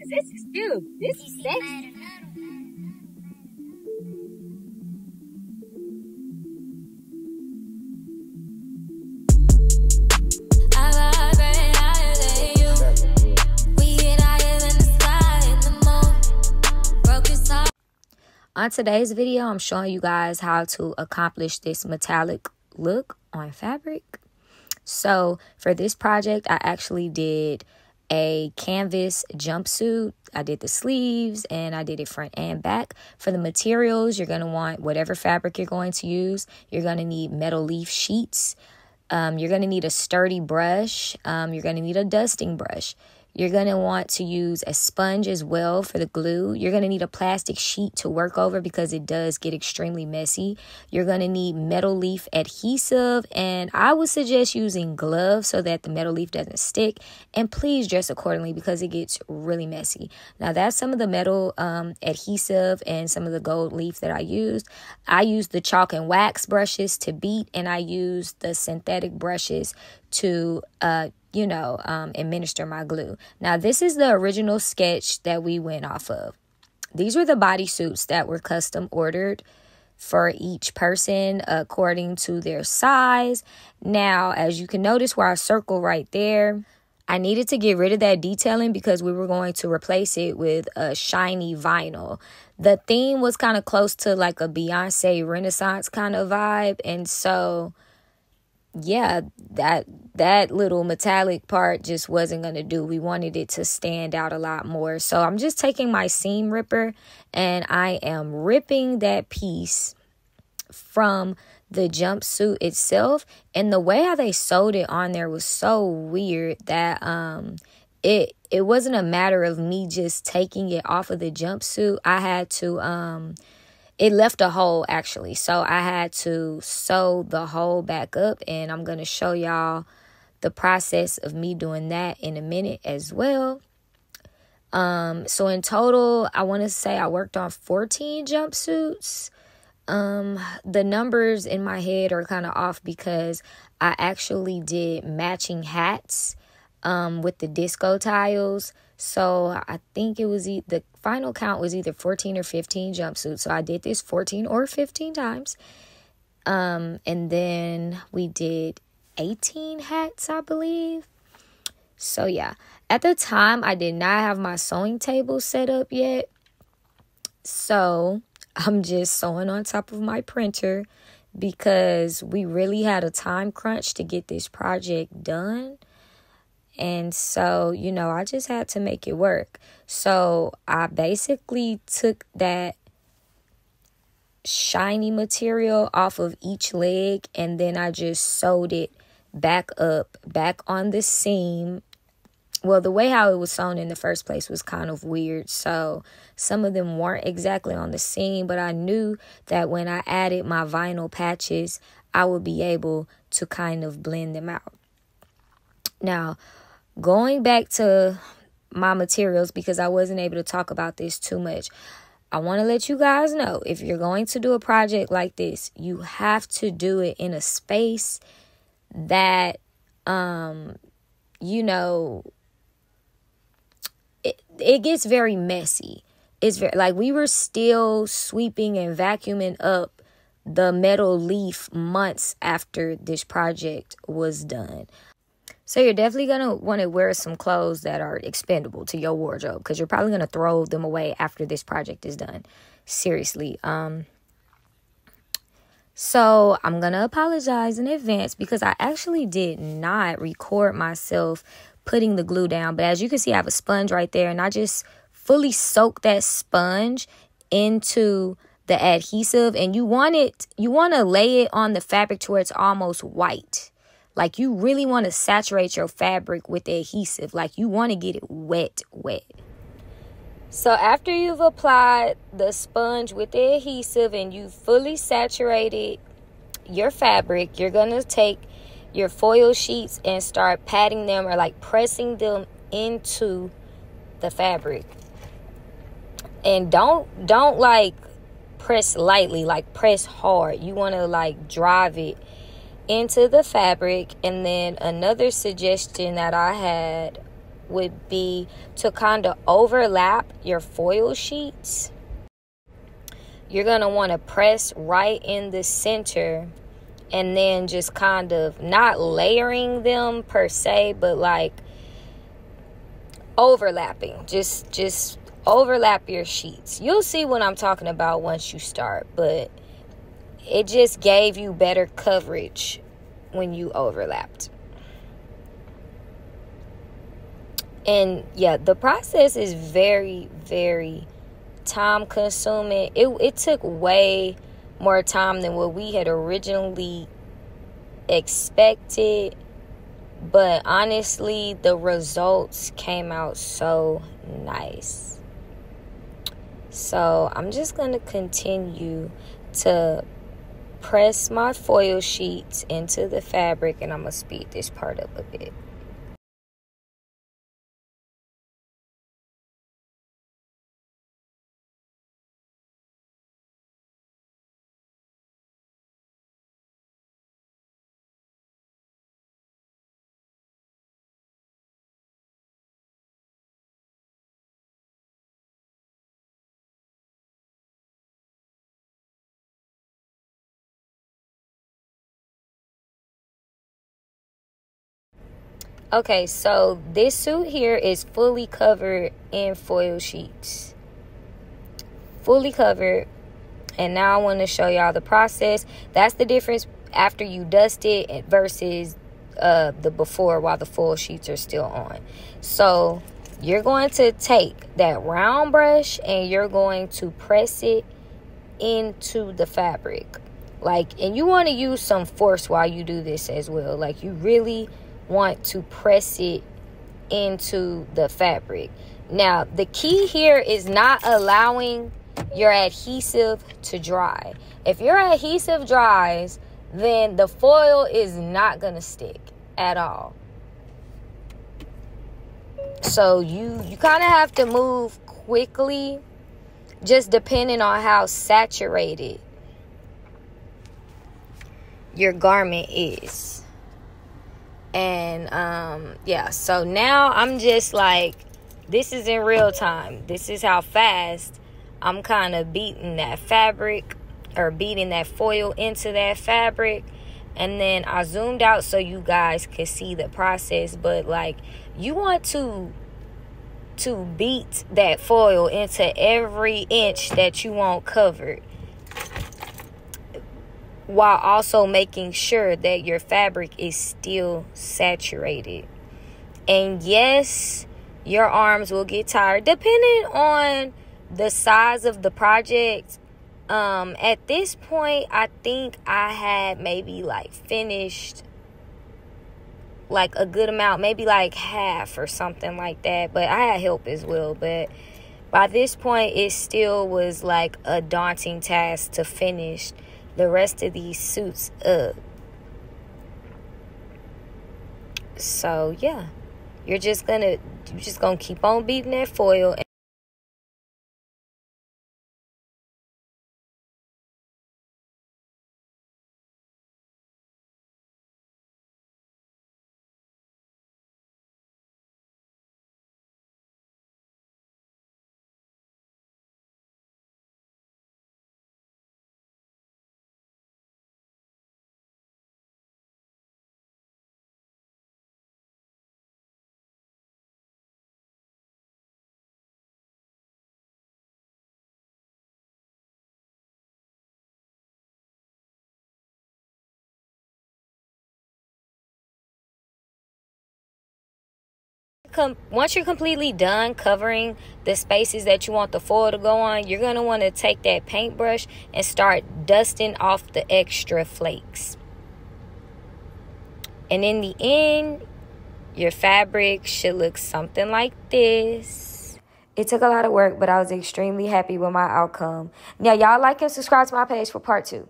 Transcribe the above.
This is cute. This is sexy. On today's video, I'm showing you guys how to accomplish this metallic look on fabric. So for this project, I actually did a canvas jumpsuit. I did the sleeves and I did it front and back. For the materials, you're going to want whatever fabric you're going to use. You're going to need metal leaf sheets. You're going to need a sturdy brush. You're going to need a dusting brush. You're going to want to use a sponge as well for the glue. You're going to need a plastic sheet to work over because it does get extremely messy. You're going to need metal leaf adhesive, and I would suggest using gloves so that the metal leaf doesn't stick. And please dress accordingly because it gets really messy. Now, that's some of the metal adhesive and some of the gold leaf that I used. I used the chalk and wax brushes to beat, and I used the synthetic brushes to administer my glue. Now, this is the original sketch that we went off of. These were the bodysuits that were custom ordered for each person according to their size. Now, as you can notice where I circle right there, I needed to get rid of that detailing because we were going to replace it with a shiny vinyl. The theme was kind of close to like a Beyonce Renaissance kind of vibe, and so yeah, that little metallic part just wasn't going to do. We wanted it to stand out a lot more. So I'm just taking my seam ripper and I am ripping that piece from the jumpsuit itself. And the way how they sewed it on there was so weird that it wasn't a matter of me just taking it off of the jumpsuit. I had to it left a hole, actually. So I had to sew the hole back up. And I'm going to show y'all the process of me doing that in a minute as well. So in total, I want to say I worked on 14 jumpsuits. The numbers in my head are kind of off because I actually did matching hats with the disco tiles. So I think it was the final count was either 14 or 15 jumpsuits. So I did this 14 or 15 times. And then we did 18 hats, I believe. So yeah, at the time I did not have my sewing table set up yet. So I'm just sewing on top of my printer because we really had a time crunch to get this project done. And so, I just had to make it work. So I basically took that shiny material off of each leg and then I just sewed it back on the seam. Well, the way how it was sewn in the first place was kind of weird. So some of them weren't exactly on the seam, but I knew that when I added my vinyl patches, I would be able to kind of blend them out. Now, going back to my materials, because I wasn't able to talk about this too much, I want to let you guys know, if you're going to do a project like this, you have to do it in a space that, it gets very messy. It's very, like, we were still sweeping and vacuuming up the metal leaf months after this project was done. So you're definitely going to want to wear some clothes that are expendable to your wardrobe because you're probably going to throw them away after this project is done. Seriously. So I'm going to apologize in advance because I actually did not record myself putting the glue down. But as you can see, I have a sponge right there and I just fully soak that sponge into the adhesive. And you want to lay it on the fabric to where it's almost white. Like, you really want to saturate your fabric with the adhesive. Like, you want to get it wet. So after you've applied the sponge with the adhesive and you fully saturated your fabric, you're going to take your foil sheets and start patting them or like pressing them into the fabric. And don't like press lightly, like press hard. You want to like drive it into the fabric. And then another suggestion that I had would be to kind of overlap your foil sheets. You're going to want to press right in the center, and then just kind of not layering them per se, but like overlapping. Just overlap your sheets. You'll see what I'm talking about once you start, but it just gave you better coverage when you overlapped. And yeah, the process is very, very time consuming. It took way more time than what we had originally expected, but honestly the results came out so nice. So I'm just going to continue to press my foil sheets into the fabric, and I'm going to speed this part up a bit. Okay, so this suit here is fully covered in foil sheets. Fully covered. And now I want to show y'all the process. That's the difference after you dust it versus the before, while the foil sheets are still on. So you're going to take that round brush and you're going to press it into the fabric. And you want to use some force while you do this as well. Like, you really want to press it into the fabric. Now, the key here is not allowing your adhesive to dry. If your adhesive dries, then the foil is not gonna stick at all. So you kind of have to move quickly, just depending on how saturated your garment is. And yeah, so now I'm just like, this is in real time. This is how fast I'm kind of beating that fabric, or beating that foil into that fabric. And then I zoomed out so you guys could see the process. But like, you want to beat that foil into every inch that you want covered, while also making sure that your fabric is still saturated. And yes, your arms will get tired depending on the size of the project. At this point, I think I had maybe like finished like a good amount, maybe like half or something like that, but I had help as well. But by this point, it still was like a daunting task to finish the rest of these suits up. So yeah, you're just gonna keep on beating that foil. Once you're completely done covering the spaces that you want the foil to go on, you're going to want to take that paintbrush and start dusting off the extra flakes. And in the end, your fabric should look something like this. It took a lot of work, but I was extremely happy with my outcome. Now, y'all like and subscribe to my page for part 2.